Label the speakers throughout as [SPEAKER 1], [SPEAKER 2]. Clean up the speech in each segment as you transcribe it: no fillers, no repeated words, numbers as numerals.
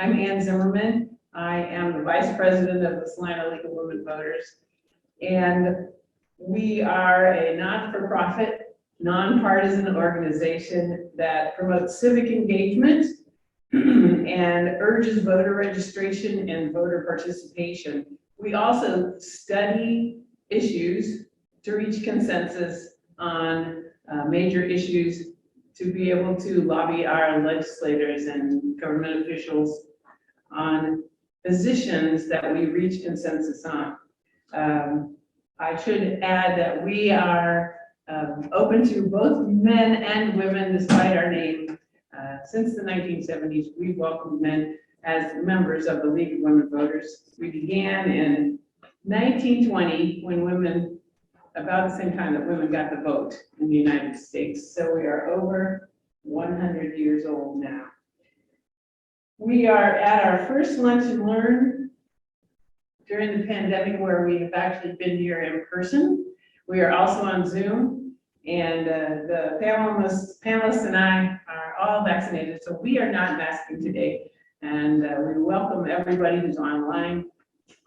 [SPEAKER 1] I'm Ann Zimmerman. I am the Vice President of the Salina League of Women Voters. And we are a not-for-profit, nonpartisan organization that promotes civic engagement and urges voter registration and voter participation. We also study issues to reach consensus on major issues to be able to lobby our legislators and government officials on positions that we reach consensus on. I should add that we are open to both men and women despite our name. Since the 1970s, we've welcomed men as members of the League of Women Voters. We began in 1920 when women, about the same time that women got the vote in the United States. So we are over 100 years old now. We are at our first lunch and learn during the pandemic where we have actually been here in person. We are also on Zoom, and the panelists and I are all vaccinated, so we are not masking today. And we welcome everybody who's online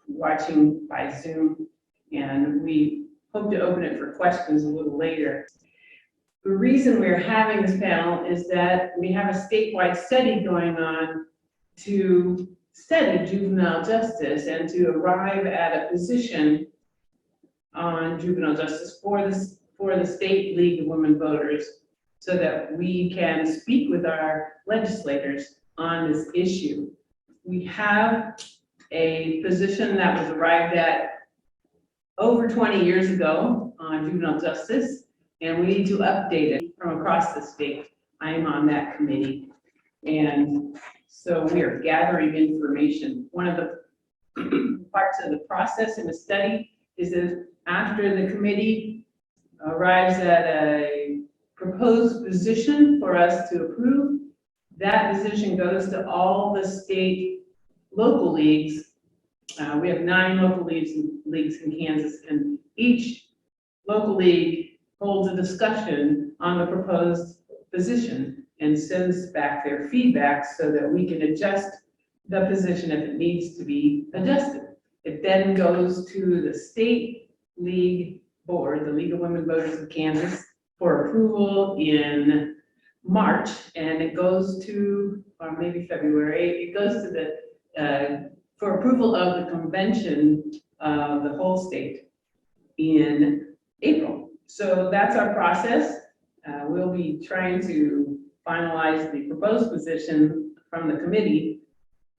[SPEAKER 1] watching by Zoom, and we hope to open it for questions a little later. The reason we're having this panel is that we have a statewide study going on to study juvenile justice and to arrive at a position on juvenile justice for the State League of Women Voters so that we can speak with our legislators on this issue. We have a position that was arrived at over 20 years ago on juvenile justice, and we need to update it from across the state. I am on that committee, and so we are gathering information. One of the parts of the process in the study is that after the committee arrives at a proposed position for us to approve, that position goes to all the state local leagues. We have 9 local leagues in Kansas, and each local league holds a discussion on the proposed position and sends back their feedback so that we can adjust the position if it needs to be adjusted. It then goes to the state league board, the League of Women Voters of Kansas, for approval in March, and it goes to, or maybe February, it goes to the, for approval of the convention of the whole state in April. So that's our process. We'll be trying to finalize the proposed position from the committee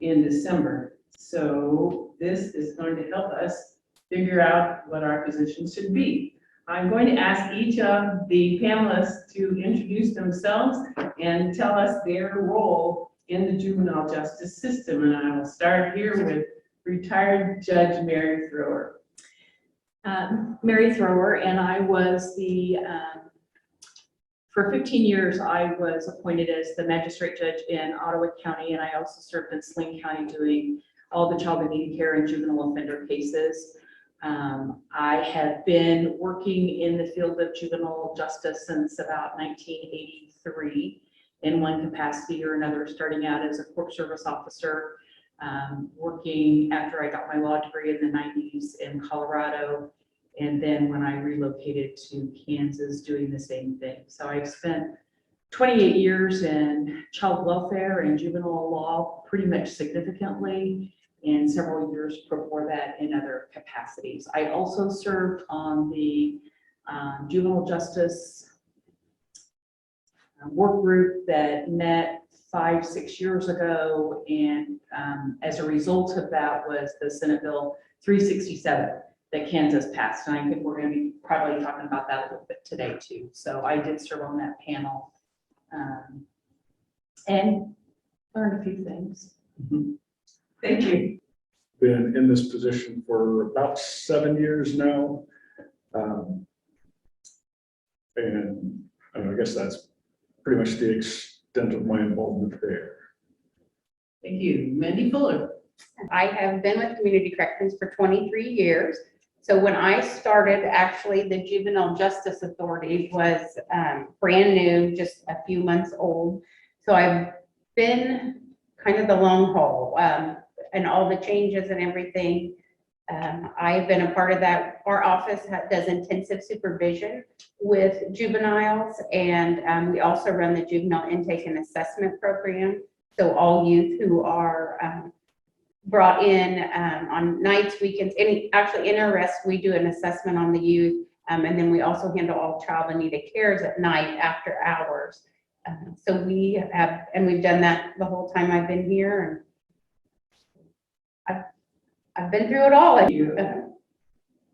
[SPEAKER 1] in December. So this is going to help us figure out what our position should be. I'm going to ask each of the panelists to introduce themselves and tell us their role in the juvenile justice system. And I will start here with retired Judge Mary Thrower.
[SPEAKER 2] Mary Thrower, and I was the, for 15 years, I was appointed as the magistrate judge in Ottawa County, and I also served in Saline County doing all the child in need care and juvenile offender cases. I have been working in the field of juvenile justice since about 1983 in one capacity or another, starting out as a court service officer, working after I got my law degree in the 90s in Colorado, and then when I relocated to Kansas doing the same thing. So I've spent 28 years in child welfare and juvenile law pretty much significantly, and several years before that in other capacities. I also served on the juvenile justice work group that met 5-6 years ago, and as a result of that was the Senate Bill 367 that Kansas passed, and I think we're going to be probably talking about that a little bit today too. So I did serve on that panel and learned a few things.
[SPEAKER 1] Mm-hmm. Thank you.
[SPEAKER 3] Been in this position for about 7 years now. And I guess that's pretty much the extent of my involvement there.
[SPEAKER 1] Thank you. Mandy Fuller.
[SPEAKER 4] I have been with Community Corrections for 23 years. So when I started, actually, the Juvenile Justice Authority was brand new, just a few months old. So I've been kind of the long haul, and all the changes and everything. I've been a part of that. Our office does intensive supervision with juveniles, and we also run the juvenile intake and assessment program. So all youth who are brought in on nights, weekends, actually in arrest, we do an assessment on the youth, and then we also handle all child in need of cares at night after hours. So we have, and we've done that the whole time I've been here, and I've been through it all.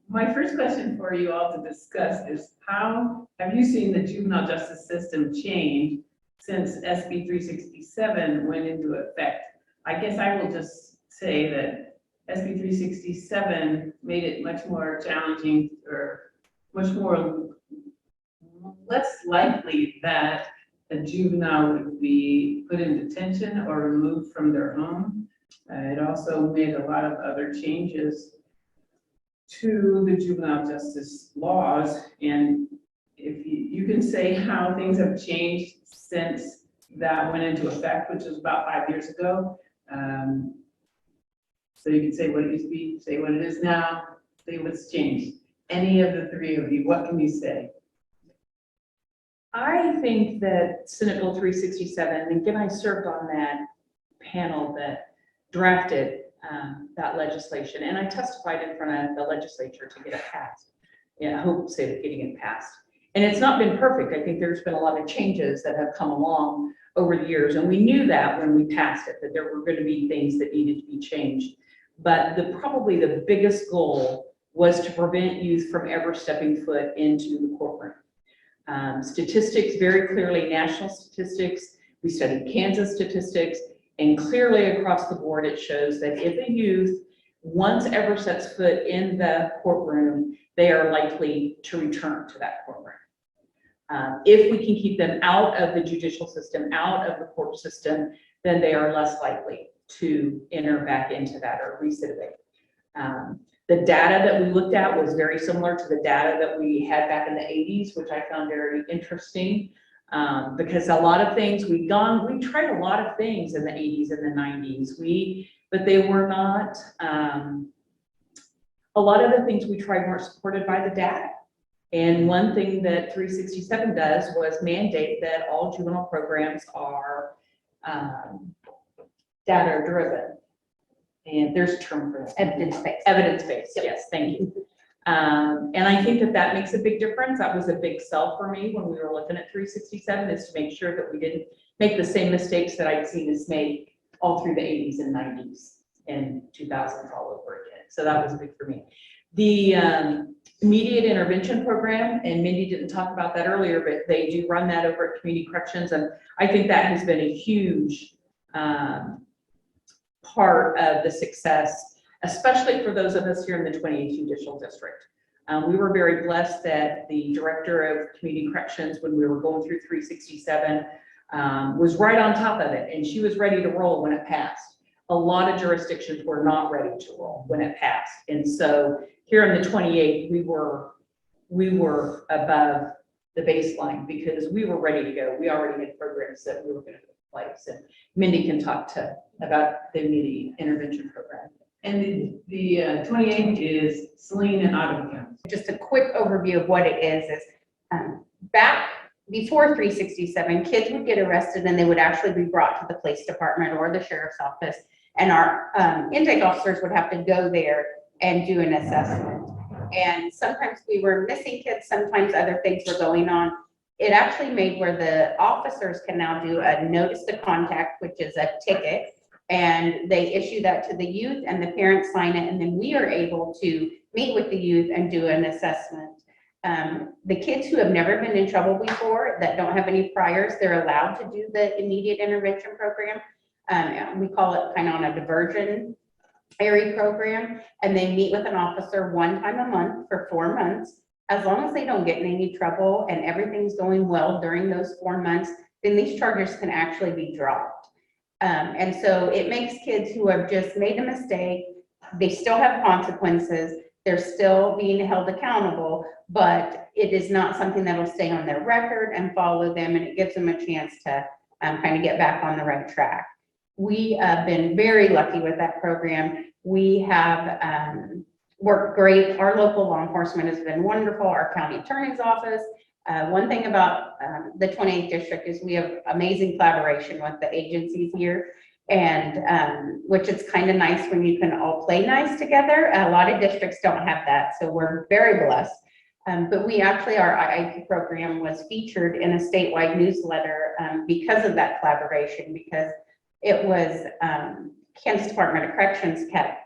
[SPEAKER 1] My first question for you all to discuss is how have you seen the juvenile justice system change since SB 367 went into effect? I guess I will just say that SB 367 made it much more challenging, or much more less likely that a juvenile would be put in detention or removed from their home. It also made a lot of other changes to the juvenile justice laws. And if you can say how things have changed since that went into effect, which was about 5 years ago. So you can say what it used to be, say what it is now, say what's changed. Any of the three of you, what can you say?
[SPEAKER 2] I think that Senate Bill 367, and again, I served on that panel that drafted that legislation, and I testified in front of the legislature to get it passed. Yeah, I hope say that getting it passed. And it's not been perfect. I think there's been a lot of changes that have come along over the years, and we knew that when we passed it, that there were going to be things that needed to be changed. But probably the biggest goal was to prevent youth from ever stepping foot into the courtroom. Statistics, very clearly national statistics. We studied Kansas statistics, and clearly across the board, it shows that if a youth once ever sets foot in the courtroom, they are likely to return to that courtroom. If we can keep them out of the judicial system, out of the court system, then they are less likely to enter back into that or recidivate. The data that we looked at was very similar to the data that we had back in the 80s, which I found very interesting, because a lot of things we tried a lot of things in the 80s and the 90s, but they were not, a lot of the things we tried weren't supported by the data. And one thing that 367 does was mandate that all juvenile programs are data driven. And there's a term for it.
[SPEAKER 4] Evidence-based.
[SPEAKER 2] Evidence-based, yes, thank you. And I think that makes a big difference. That was a big sell for me when we were looking at 367, is to make sure that we didn't make the same mistakes that I'd seen us make all through the 80s and 90s and 2000s all over again. So that was big for me. The immediate intervention program, and Mindy didn't talk about that earlier, but they do run that over at Community Corrections. And I think that has been a huge part of the success, especially for those of us here in the 28th Judicial District. We were very blessed that the director of Community Corrections, when we were going through 367, was right on top of it, and she was ready to roll when it passed. A lot of jurisdictions were not ready to roll when it passed. And so here in the 28th, we were above the baseline because we were ready to go. We already had programs that we were going to put in place. And Mindy can talk about the immediate intervention program.
[SPEAKER 1] And the 28th is Saline and Ottawa County.
[SPEAKER 4] Just a quick overview of what it is back before 367, kids would get arrested and they would actually be brought to the police department or the sheriff's office, and our intake officers would have to go there and do an assessment. And sometimes we were missing kids, sometimes other things were going on. It actually made where the officers can now do a notice to contact, which is a ticket, and they issue that to the youth and the parents sign it, and then we are able to meet with the youth and do an assessment. The kids who have never been in trouble before, that don't have any priors, they're allowed to do the immediate intervention program. We call it kind of on a diversionary program, and they meet with an officer one time a month for 4 months. As long as they don't get in any trouble and everything's going well during those 4 months, then these charges can actually be dropped. And so it makes kids who have just made a mistake, they still have consequences, they're still being held accountable, but it is not something that will stay on their record and follow them, and it gives them a chance to kind of get back on the right track. we have been very lucky with that program. We have worked great. Our local law enforcement has been wonderful, our county attorney's office. One thing about the 28th district is we have amazing collaboration with the agencies here, and which is kind of nice when you can all play nice together. A lot of districts don't have that, so we're very blessed. But we actually, our IIP program was featured in a statewide newsletter because of that collaboration, because it was Kansas Department of Corrections kept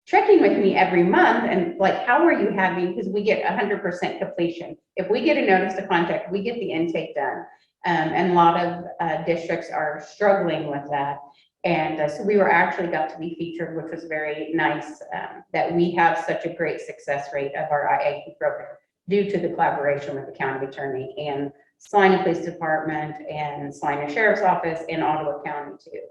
[SPEAKER 4] checking with me every month and like, how are you having, because we get 100% completion. If we get a notice to contact, we get the intake done. And a lot of districts are struggling with that. And so we were actually got to be featured, which was very nice that we have such a great success rate of our IIP program due to the collaboration with the county attorney and Salina Police Department and Salina Sheriff's Office and Ottawa County too.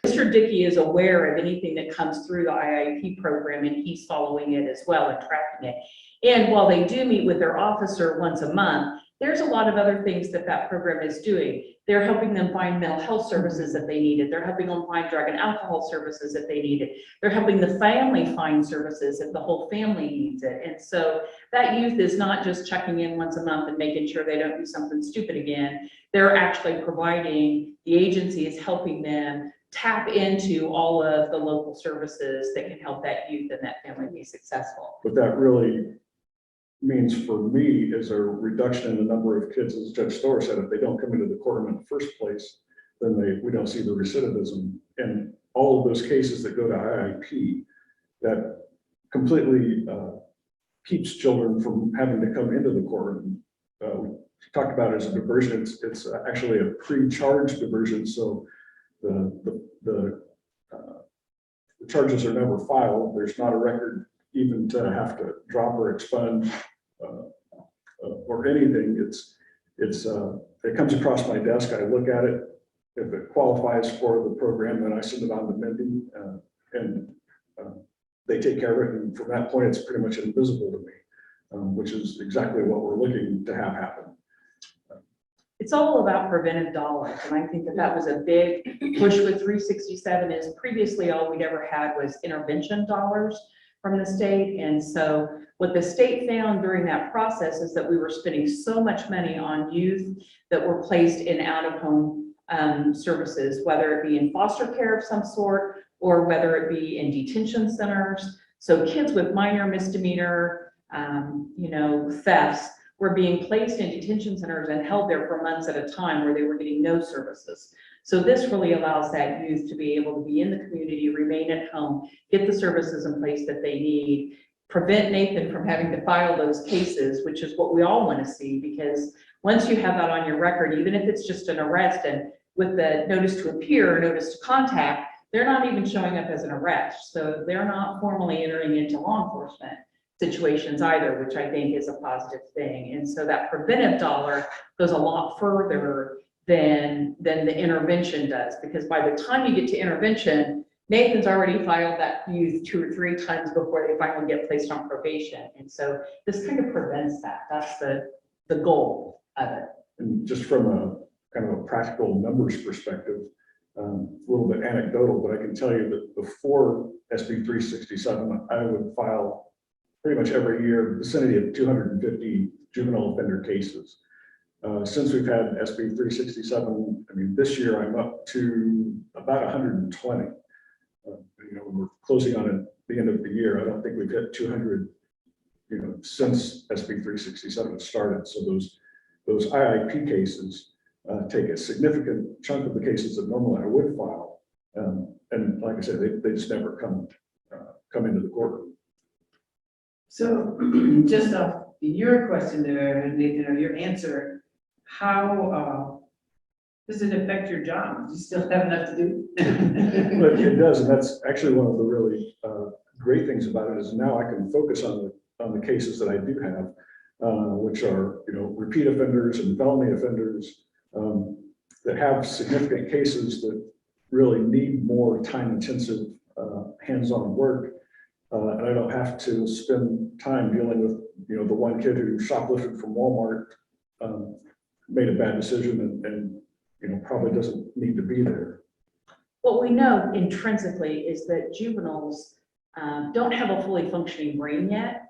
[SPEAKER 2] Mr. Dickey is aware of anything that comes through the IIP program, and he's following it as well and tracking it. And while they do meet with their officer once a month, there's a lot of other things that that program is doing. They're helping them find mental health services that they needed. They're helping them find drug and alcohol services that they needed. They're helping the family find services if the whole family needs it. And so that youth is not just checking in once a month and making sure they don't do something stupid again. They're actually providing, the agency is helping them tap into all of the local services that can help that youth and that family be successful.
[SPEAKER 3] What that really means for me is a reduction in the number of kids, as Judge Storer said, if they don't come into the courtroom in the first place, then we don't see the recidivism. And all of those cases that go to IIP, that completely keeps children from having to come into the courtroom. We talked about it as a diversion. It's actually a pre-charge diversion, so the charges are never filed. There's not a record even to have to drop or expunge or anything. It comes across my desk. I look at it. If it qualifies for the program, then I send it on to Mindy, and they take care of it. And from that point, it's pretty much invisible to me, which is exactly what we're looking to have happen.
[SPEAKER 2] It's all about preventive dollars, and I think that that was a big push with 367. Is previously all we'd ever had was intervention dollars from the state. And so what the state found during that process is that we were spending so much money on youth that were placed in out-of-home services, whether it be in foster care of some sort or whether it be in detention centers. So kids with minor misdemeanor, thefts were being placed in detention centers and held there for months at a time where they were getting no services. So this really allows that youth to be able to be in the community, remain at home, get the services in place that they need, prevent Nathan from having to file those cases, which is what we all want to see, because once you have that on your record, even if it's just an arrest and with the notice to appear, notice to contact, they're not even showing up as an arrest. So they're not formally entering into law enforcement situations either, which I think is a positive thing. And so that preventive dollar goes a lot further than the intervention does, because by the time you get to intervention, Nathan's already filed that youth 2 or 3 times before they finally get placed on probation. And so this kind of prevents that. That's the goal of it.
[SPEAKER 3] And just from a kind of a practical numbers perspective, a little bit anecdotal, but I can tell you that before SB 367, I would file pretty much every year in the vicinity of 250 juvenile offender cases. Since we've had SB 367, I mean, this year I'm up to about 120. We're closing on at the end of the year. I don't think we've hit 200, since SB 367 started. So those IIP cases take a significant chunk of the cases that normally I would file. And like I said, they just never come into the courtroom.
[SPEAKER 1] So just off your question there, Nathan, or your answer, how does it affect your job? Do you still have enough to do?
[SPEAKER 3] But it does, and that's actually one of the really great things about it is now I can focus on the cases that I do have, which are repeat offenders and felony offenders that have significant cases that really need more time-intensive hands-on work. And I don't have to spend time dealing with, the one kid who shoplifted from Walmart, made a bad decision and probably doesn't need to be there.
[SPEAKER 2] what we know intrinsically is that juveniles don't have a fully functioning brain yet.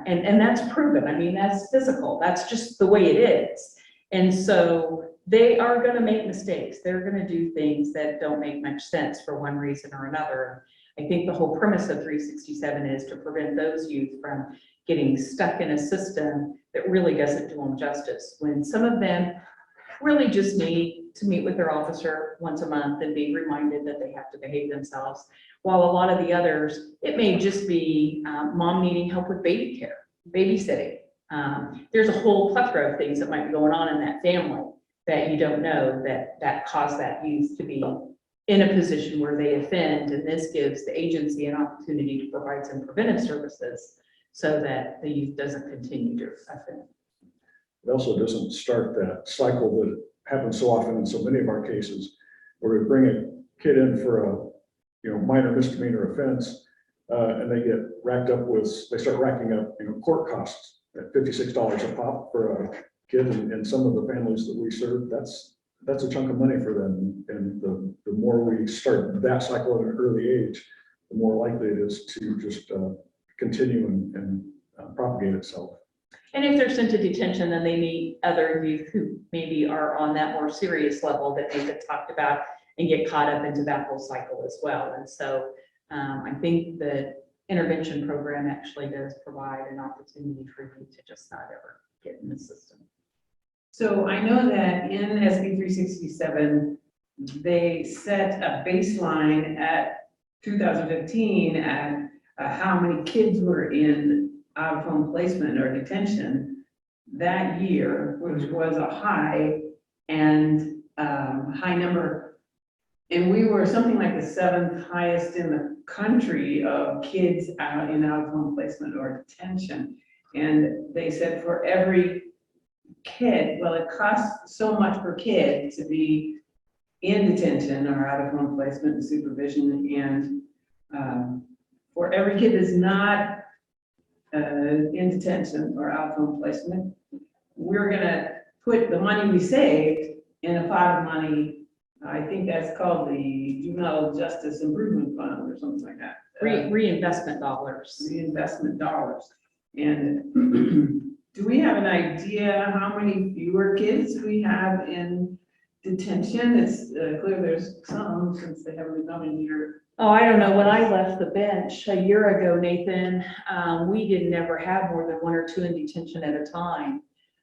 [SPEAKER 2] And that's proven. I mean, that's physical. That's just the way it is. And so they are going to make mistakes. They're going to do things that don't make much sense for one reason or another. I think the whole premise of 367 is to prevent those youth from getting stuck in a system that really doesn't do them justice. When some of them really just need to meet with their officer once a month and be reminded that they have to behave themselves. While a lot of the others, it may just be mom needing help with baby care, babysitting. There's a whole plethora of things that might be going on in that family that you don't know that cause that youth to be in a position where they offend. And this gives the agency an opportunity to provide some preventive services so that the youth doesn't continue to offend.
[SPEAKER 3] It also doesn't start that cycle that happens so often in so many of our cases, where we bring a kid in for a minor misdemeanor offense, and they get they start racking up court costs at $56 a pop for a kid, and some of the families that we serve, that's a chunk of money for them. And the more we start that cycle at an early age, the more likely it is to just continue and propagate itself.
[SPEAKER 2] And if they're sent to detention, then they meet other youth who maybe are on that more serious level that they've talked about and get caught up into that whole cycle as well. And so I think the intervention program actually does provide an opportunity for you to just not ever get in the system.
[SPEAKER 1] So I know that in SB 367, they set a baseline at 2015 at how many kids were in out-of-home placement or detention that year, which was a high number. And we were something like the 7th highest in the country of kids out in out-of-home placement or detention. And they said for every kid, well, it costs so much per kid to be in detention or out-of-home placement and supervision. And for every kid that's not in detention or out-of-home placement, we're gonna put the money we saved in a pot of money. I think that's called the Juvenile Justice Improvement Fund or something like that.
[SPEAKER 2] Reinvestment dollars.
[SPEAKER 1] Reinvestment dollars. And do we have an idea how many fewer kids we have in detention? It's clear there's some, since they haven't been coming here.
[SPEAKER 2] Oh, I don't know. When I left the bench a year ago, Nathan, we didn't ever have more than 1 or 2 in detention at a time.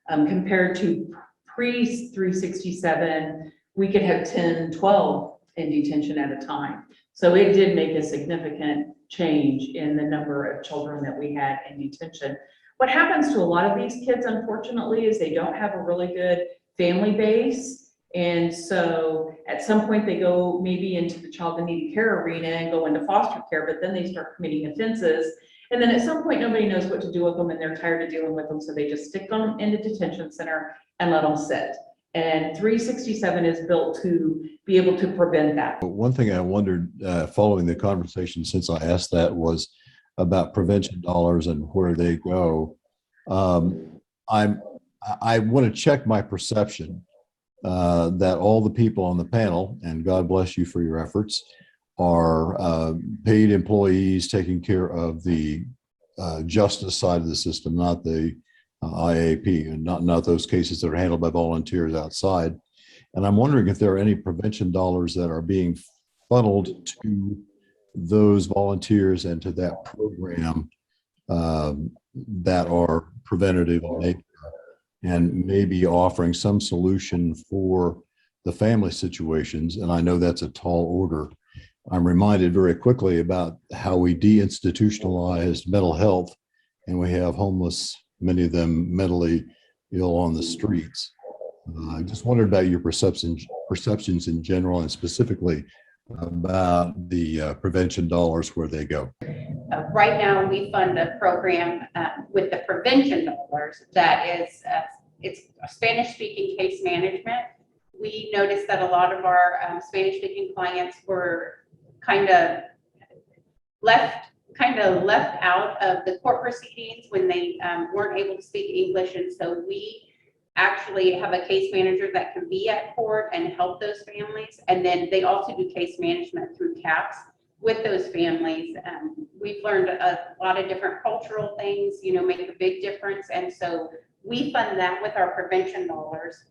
[SPEAKER 2] Compared to pre-367, we could have 10, 12 in detention at a time. So it did make a significant change in the number of children that we had in detention. What happens to a lot of these kids, unfortunately, is they don't have a really good family base. And so at some point they go maybe into the child in need care arena and go into foster care, but then they start committing offenses. And then at some point, nobody knows what to do with them and they're tired of dealing with them. So they just stick them in the detention center and let them sit. And 367 is built to be able to prevent that.
[SPEAKER 5] One thing I wondered following the conversation, since I asked that, was about prevention dollars and where they go. I want to check my perception that all the people on the panel, and God bless you for your efforts, are paid employees taking care of the justice side of the system, not the IAP, and not those cases that are handled by volunteers outside. And I'm wondering if there are any prevention dollars that are being funneled to those volunteers and to that program that are preventative in nature, and maybe offering some solution for the family situations. And I know that's a tall order. I'm reminded very quickly about how we deinstitutionalized mental health, and we have homeless, many of them mentally ill on the streets. I just wondered about your perceptions in general, and specifically about the prevention dollars, where they go.
[SPEAKER 4] Right now, we fund a program with the prevention dollars that is, it's Spanish-speaking case management. We noticed that a lot of our Spanish-speaking clients were kind of left out of the court proceedings when they weren't able to speak English. And so we actually have a case manager that can be at court and help those families. And then they also do case management through CAPS with those families. We've learned a lot of different cultural things, you know, make a big difference. And so we fund that with our prevention dollars.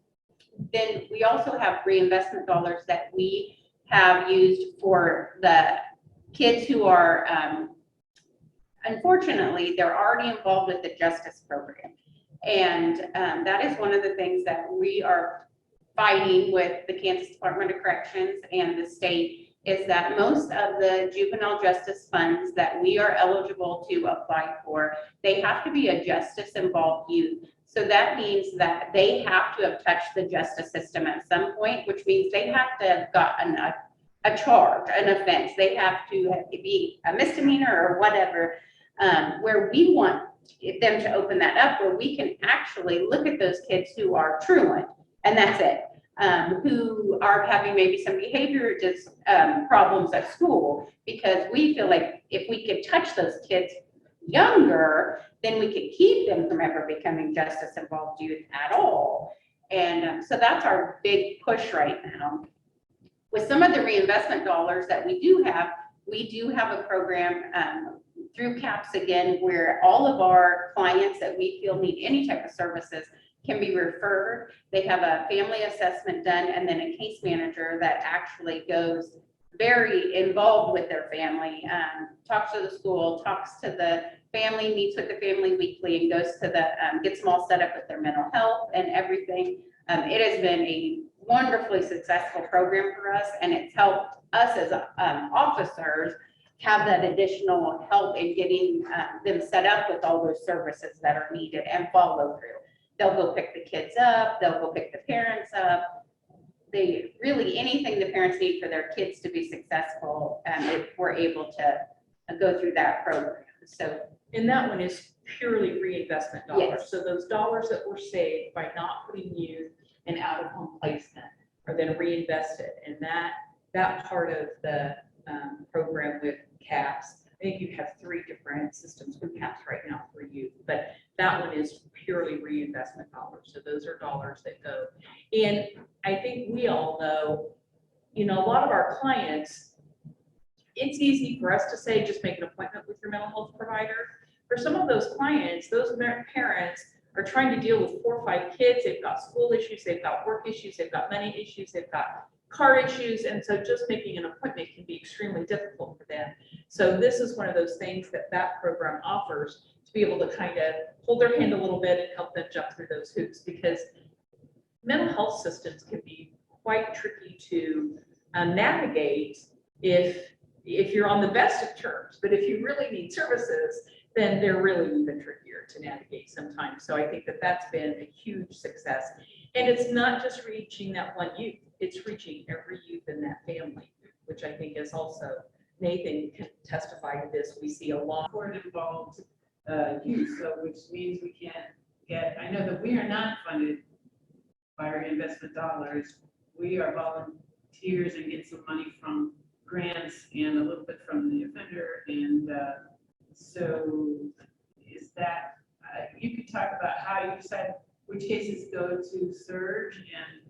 [SPEAKER 4] Then we also have reinvestment dollars that we have used for the kids who are, unfortunately, they're already involved with the justice program. And that is one of the things that we are fighting with the Kansas Department of Corrections and the state, is that most of the juvenile justice funds that we are eligible to apply for, they have to be a justice involved youth. So that means that they have to have touched the justice system at some point, which means they have to have gotten a charge, an offense. They have to be a misdemeanor or whatever, where we want them to open that up, where we can actually look at those kids who are truant, and that's it, who are having maybe some behavior problems at school, because we feel like if we could touch those kids younger, then we could keep them from ever becoming justice involved youth at all. And so that's our big push right now. With some of the reinvestment dollars that we do have a program through CAPS again, where all of our clients that we feel need any type of services can be referred. They have a family assessment done, and then a case manager that actually goes very involved with their family, talks to the school, talks to the family, meets with the family weekly, and goes to the, gets them all set up with their mental health and everything. It has been a wonderfully successful program for us, and it's helped us as officers have that additional help in getting them set up with all those services that are needed and follow through. They'll go pick the kids up, they'll go pick the parents up. They really, anything the parents need for their kids to be successful, if we're able to go through that program. So,
[SPEAKER 2] and that one is purely reinvestment dollars.
[SPEAKER 4] Yes.
[SPEAKER 2] So those dollars that were saved by not putting youth in out-of-home placement are then reinvested. And that part of the program with CAPS, I think you have 3 different systems with CAPS right now for youth, but that one is purely reinvestment dollars. So those are dollars that go. And I think we all know, you know, a lot of our clients, it's easy for us to say, just make an appointment with your mental health provider. For some of those clients, those parents are trying to deal with 4 or 5 kids. They've got school issues, they've got work issues, they've got money issues, they've got car issues. And so just making an appointment can be extremely difficult for them. So this is one of those things that program offers, to be able to kind of hold their hand a little bit and help them jump through those hoops, because mental health systems can be quite tricky to navigate if you're on the best of terms. But if you really need services, then they're really even trickier to navigate sometimes. So I think that's been a huge success. And it's not just reaching that one youth, it's reaching every youth in that family, which I think is also, Nathan can testify to this. We see a lot.
[SPEAKER 1] Court involved youth, so which means we can't get, I know that we are not funded by our investment dollars. We are volunteers and get some money from grants and a little bit from the offender. And so is that, you could talk about how you decide which cases go to surge, and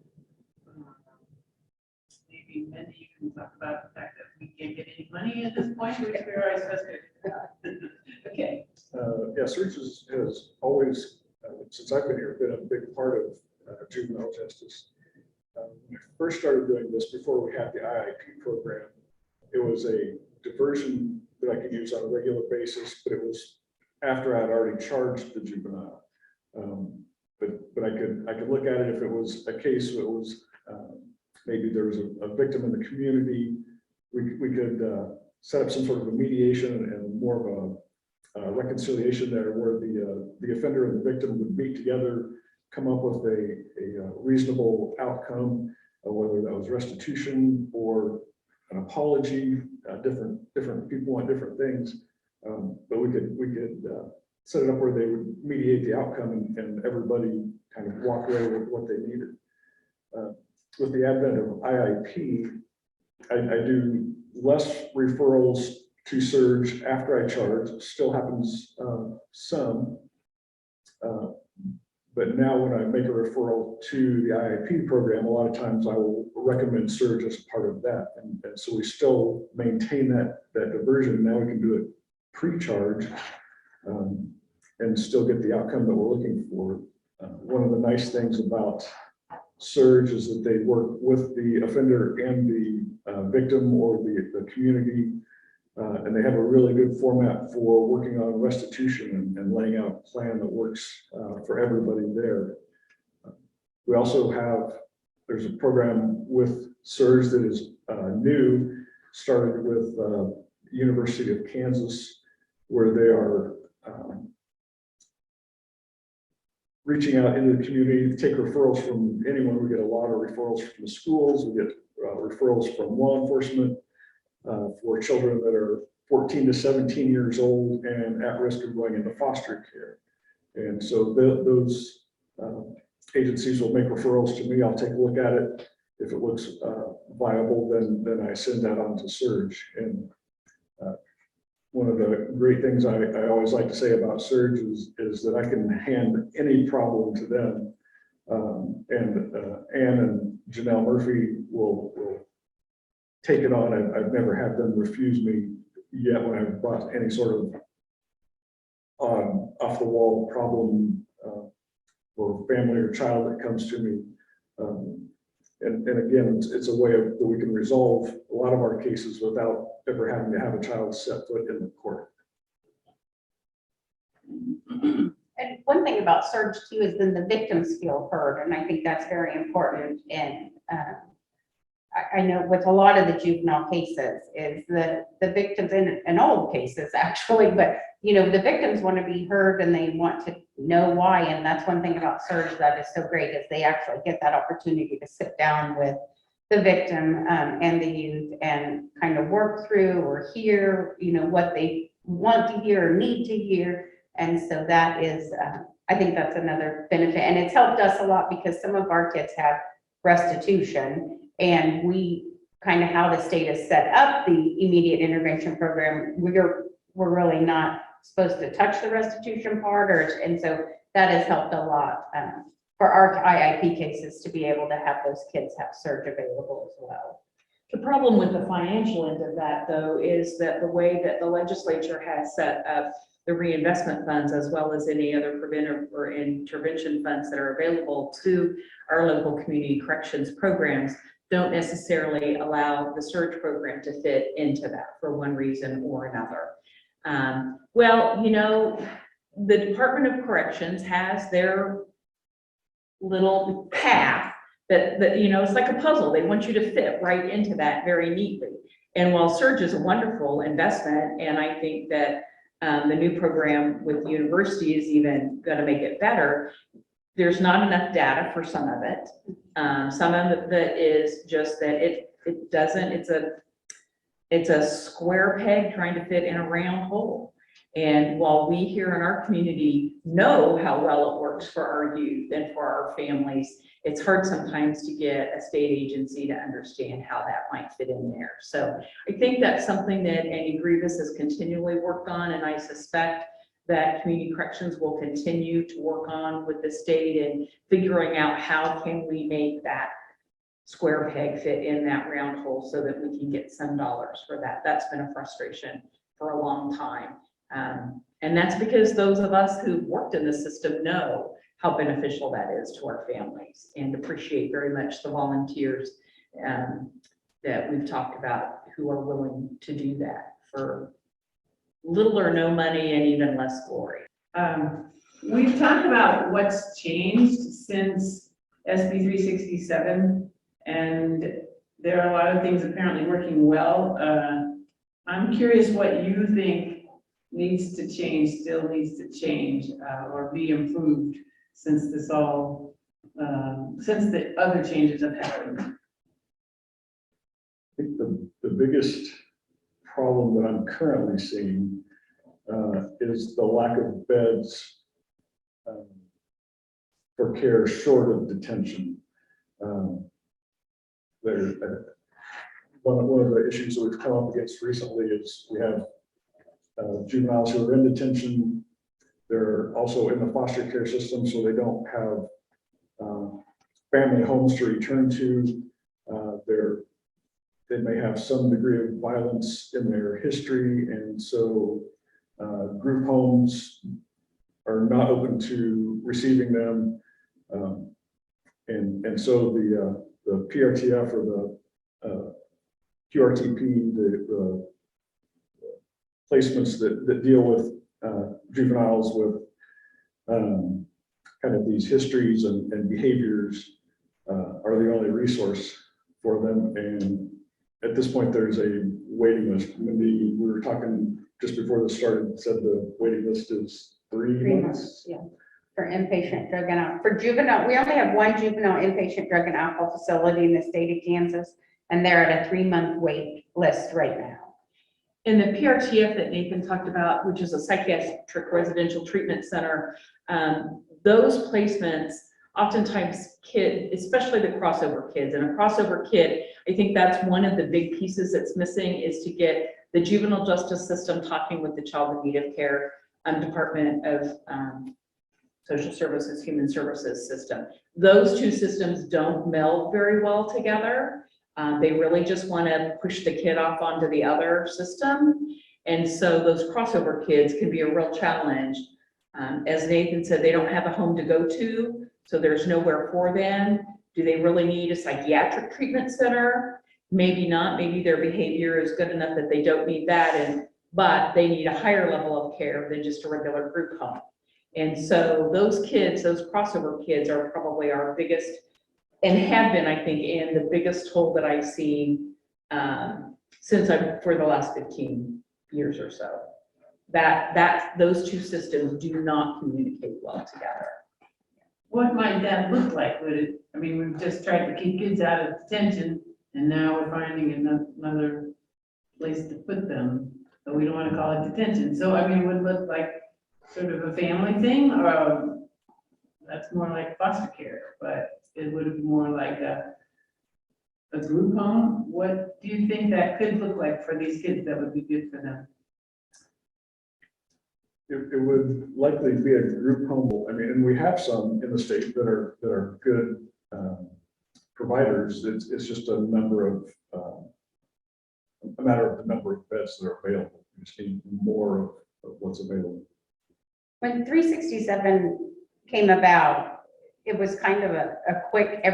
[SPEAKER 1] maybe Mindy, you can talk about the fact that we can't get any money at this point, which we're always supposed to. Okay.
[SPEAKER 3] Yeah, surge has always, since I've been here, been a big part of juvenile justice. When I first started doing this, before we had the IIP program, it was a diversion that I could use on a regular basis, but it was after I'd already charged the juvenile. But I could look at it if it was a case that was maybe there was a victim in the community. We could set up some sort of a mediation and more of a reconciliation there, where the offender and the victim would meet together, come up with a reasonable outcome, whether that was restitution or an apology. Different people want different things, but we could set it up where they would mediate the outcome, and everybody kind of walk away with what they needed. With the advent of IIP, I do less referrals to surge after I charge. It still happens some, But now when I make a referral to the IIP program, a lot of times I will recommend surge as a part of that. And so we still maintain that diversion. Now we can do it pre-charge and still get the outcome that we're looking for. One of the nice things about surge is that they work with the offender and the victim or the community. And they have a really good format for working on restitution and laying out a plan that works for everybody there. We also have, there's a program with surge that is new, started with University of Kansas, where they are reaching out into the community to take referrals from anyone. We get a lot of referrals from the schools. We get referrals from law enforcement for children that are 14 to 17 years old and at risk of going into foster care. And so those agencies will make referrals to me. I'll take a look at it. If it looks viable, then I send that on to surge. And one of the great things I always like to say about surge is that I can hand any problem to them. And Ann and Janelle Murphy will take it on. I've never had them refuse me yet when I've brought any sort of off the wall problem for family or child that comes to me. And again, it's a way that we can resolve a lot of our cases without ever having to have a child set foot in the court.
[SPEAKER 4] And one thing about surge too is then the victims feel heard, and I think that's very important. And I know with a lot of the juvenile cases is the victims in all cases actually, but you know, the victims want to be heard and they want to know why. And that's one thing about surge that is so great is they actually get that opportunity to sit down with the victim and the youth and kind of work through or hear, you know, what they want to hear or need to hear. And so that is, I think that's another benefit. And it's helped us a lot because some of our kids have restitution, and we kind of how the state has set up the immediate intervention program. We're really not supposed to touch the restitution part, and so that has helped a lot for our IIP cases to be able to have those kids have surge available as well.
[SPEAKER 2] The problem with the financial end of that, though, is that the way that the legislature has set up the reinvestment funds, as well as any other preventive or intervention funds that are available to our local community corrections programs, don't necessarily allow the surge program to fit into that for one reason or another. Well, you know, the Department of Corrections has their little path that you know, it's like a puzzle. They want you to fit right into that very neatly. And while surge is a wonderful investment, and I think that the new program with the university is even going to make it better, there's not enough data for some of it. Some of it is just that it doesn't, it's a square peg trying to fit in a round hole. And while we here in our community know how well it works for our youth and for our families, it's hard sometimes to get a state agency to understand how that might fit in there. So I think that's something that Andy Grievous has continually worked on, and I suspect that community corrections will continue to work on with the state and figuring out how can we make that square peg fit in that round hole so that we can get some dollars for that. That's been a frustration for a long time. And that's because those of us who've worked in the system know how beneficial that is to our families, and appreciate very much the volunteers that we've talked about who are willing to do that for little or no money and even less glory.
[SPEAKER 1] We've talked about what's changed since SB 367, and there are a lot of things apparently working well. I'm curious what you think needs to change, still needs to change, or be improved since this all, since the other changes have happened.
[SPEAKER 3] I think the biggest problem that I'm currently seeing is the lack of beds for care short of detention. One of the issues that we've come up against recently is we have juveniles who are in detention They're also in the foster care system, so they don't have family homes to return to. They may have some degree of violence in their history, and so group homes are not open to receiving them. And so the PRTF or the QRTP, the placements that deal with juveniles with kind of these histories and behaviors are the only resource for them. And at this point, there's a waiting list. Mindy, we were talking just before this started, said the waiting list is 3
[SPEAKER 4] 3
[SPEAKER 3] months.
[SPEAKER 4] months, yeah, for inpatient drug and alcohol. For juvenile, we only have one juvenile inpatient drug and alcohol facility in the state of Kansas, and they're at a 3-month wait list right now.
[SPEAKER 2] In the PRTF that Nathan talked about, which is a psychiatric residential treatment center, those placements, oftentimes especially the crossover kids, and a crossover kid, I think that's one of the big pieces that's missing, is to get the juvenile justice system talking with the child in need of care Department of Social Services, Human Services system. Those two systems don't meld very well together. They really just want to push the kid off onto the other system. And so those crossover kids can be a real challenge. As Nathan said, they don't have a home to go to, so there's nowhere for them. Do they really need a psychiatric treatment center? Maybe not. Maybe their behavior is good enough that they don't need that, but they need a higher level of care than just a regular group home. And so those kids, those crossover kids, are probably our biggest, and have been, I think, and the biggest hole that I've seen for the last 15 years or so. Those two systems do not communicate well together.
[SPEAKER 1] What might that look like? I mean, we've just tried to keep kids out of detention, and now we're finding another place to put them, but we don't want to call it detention. So, I mean, would it look like sort of a family thing, or that's more like foster care, but it would be more like a group home? What do you think that could look like for these kids that would be good for them?
[SPEAKER 3] It would likely be a group home. I mean, and we have some in the state that are good providers. It's just a matter of the number of beds that are available. We just need more of what's available.
[SPEAKER 4] When 367 came about, it was kind of a quick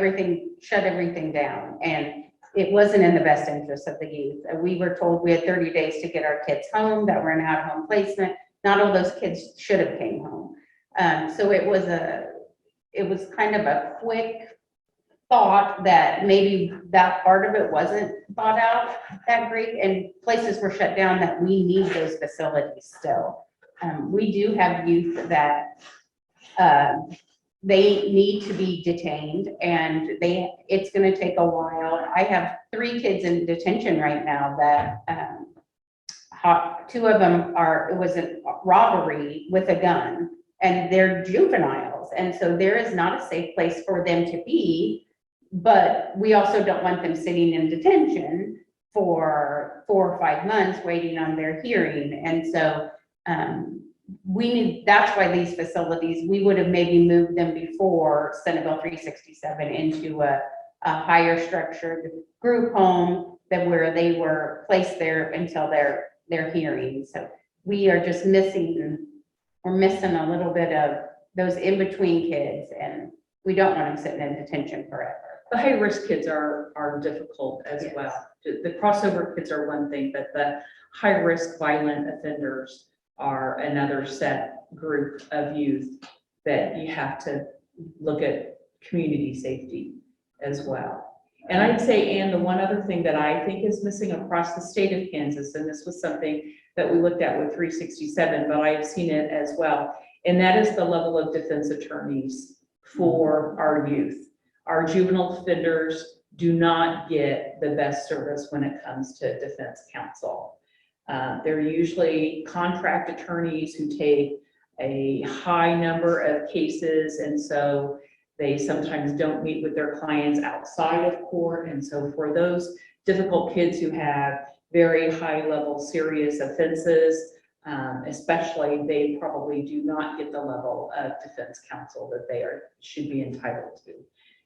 [SPEAKER 4] shut everything down, and it wasn't in the best interest of the youth. We were told we had 30 days to get our kids home, that we're in out-of-home placement. Not all those kids should have came home. So it was kind of a quick thought that maybe that part of it wasn't thought out that great, and places were shut down that we need those facilities still. We do have youth that they need to be detained, and it's going to take a while. I have 3 kids in detention right now that 2 of them it was a robbery with a gun, and they're juveniles. And so there is not a safe place for them to be, but we also don't want them sitting in detention for 4 or 5 months waiting on their hearing. And so that's why these facilities, we would have maybe moved them before Senate Bill 367 into a higher structured group home where they were placed there until their hearing. So we are just missing a little bit of those in-between kids, and we don't want them sitting in detention forever.
[SPEAKER 2] The high-risk kids are difficult as
[SPEAKER 4] Yes.
[SPEAKER 2] well. The crossover kids are one thing, but the high-risk violent offenders are another set group of youth that you have to look at community safety as well. And I'd say, Ann, the one other thing that I think is missing across the state of Kansas, and this was something that we looked at with 367, but I've seen it as well, and that is the level of defense attorneys for our youth. Our juvenile offenders do not get the best service when it comes to defense counsel. They're usually contract attorneys who take a high number of cases, and so they sometimes don't meet with their clients outside of court. And so for those difficult kids who have very high level serious offenses, Especially, they probably do not get the level of defense counsel that should be entitled to.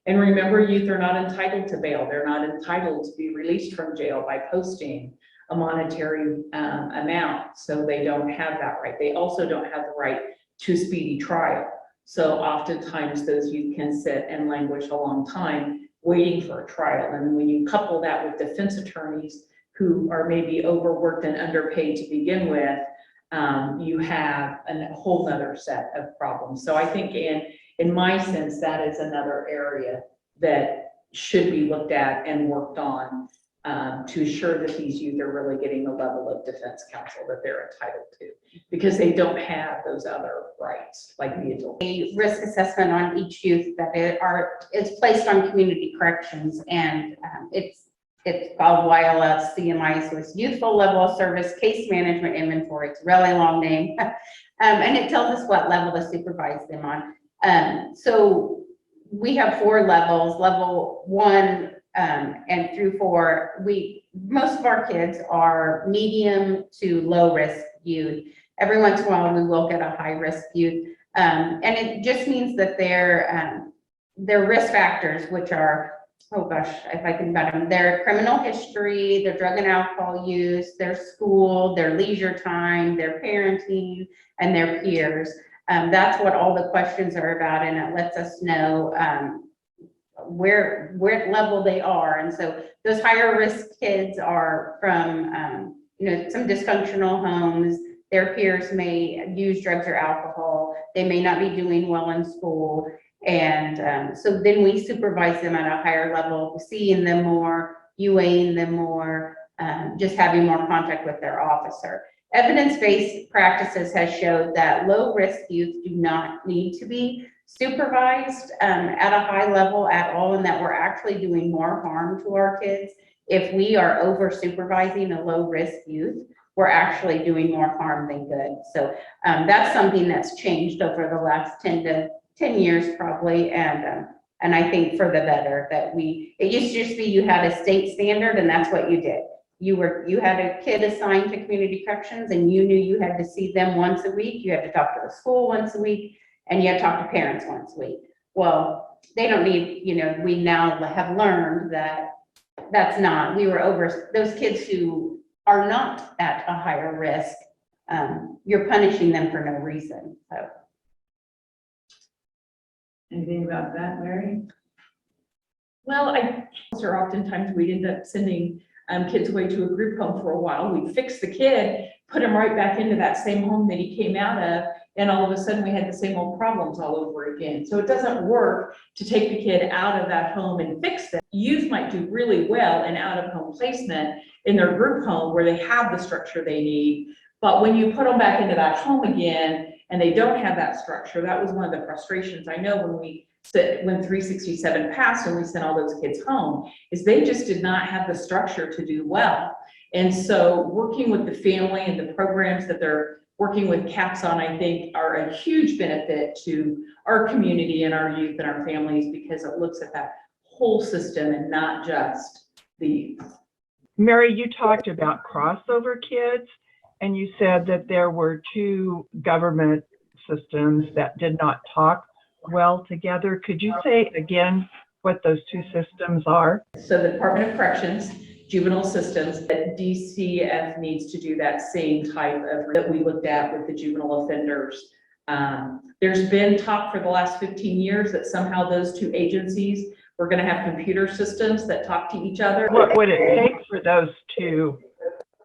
[SPEAKER 2] And remember, youth are not entitled to bail. They're not entitled to be released from jail by posting a monetary amount. So they don't have that right. They also don't have the right to speedy trial. So oftentimes those youth can sit and languish a long time waiting for a trial. And when you couple that with defense attorneys who are maybe overworked and underpaid to begin with, you have a whole nother set of problems. So I think in my sense, that is another area that should be looked at and worked on to ensure that these youth are really getting the level of defense counsel that they're entitled to, because they don't have those other rights like the adults.
[SPEAKER 4] A risk assessment on each youth that is placed on community corrections, and it's called YLS CMI, so it's Youthful Level of Service Case Management Inventory. It's a really long name, and it tells us what level to supervise them on. So we have 4 levels. Level 1 and through 4, most of our kids are medium to low risk youth. Every once in a while, we will get a high risk youth, and it just means that their risk factors, which are, oh gosh, if I think about them, their criminal history, their drug and alcohol use, their school, their leisure time, their parenting, and their peers. That's what all the questions are about, and it lets us know where level they are. And so those higher risk kids are from some dysfunctional homes. Their peers may use drugs or alcohol. They may not be doing well in school. And so then we supervise them at a higher level, seeing them more, UAing them more, just having more contact with their officer. Evidence-based practices has showed that low-risk youth do not need to be supervised at a high level at all, and that we're actually doing more harm to our kids. If we are over-supervising a low-risk youth, we're actually doing more harm than good. So that's something that's changed over the last 10 years probably, and I think for the better. That it used to just be you had a state standard and that's what you did. You had a kid assigned to community corrections and you knew you had to see them once a week. You had to talk to the school once a week, and you had to talk to parents once a week. Well, they don't need, we now have learned that that's not, we were over those kids who are not at a higher risk. You're punishing them for no reason. So.
[SPEAKER 1] Anything about that, Mary?
[SPEAKER 2] Well, oftentimes we'd end up sending kids away to a group home for a while. We'd fix the kid, put him right back into that same home that he came out of, and all of a sudden we had the same old problems all over again. So it doesn't work to take the kid out of that home and fix them. Youth might do really well in out-of-home placement in their group home where they have the structure they need, but when you put them back into that home again and they don't have that structure, that was one of the frustrations I know when 367 passed and we sent all those kids home, is they just did not have the structure to do well. And so working with the family and the programs that they're working with CAPS on, I think, are a huge benefit to our community and our youth and our families, because it looks at that whole system and not just the youth.
[SPEAKER 6] Mary, you talked about crossover kids, and you said that there were 2 government systems that did not talk well together. Could you say again what those 2 systems are?
[SPEAKER 2] So the Department of Corrections, juvenile systems, that DCF needs to do that same type of that we looked at with the juvenile offenders. There's been talk for the last 15 years that somehow those 2 agencies were going to have computer systems that talk to each other.
[SPEAKER 6] What would it take for those 2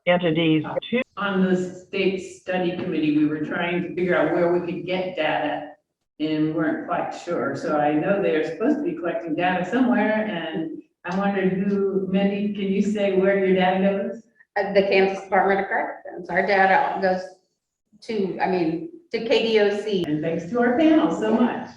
[SPEAKER 6] entities to?
[SPEAKER 1] On the state study committee, we were trying to figure out where we could get data, and we weren't quite sure. So I know they're supposed to be collecting data somewhere, and I wondered Mindy, can you say where your data goes?
[SPEAKER 4] The Kansas Department of Corrections. Our data goes to KDOC.
[SPEAKER 1] And thanks to our panel so much.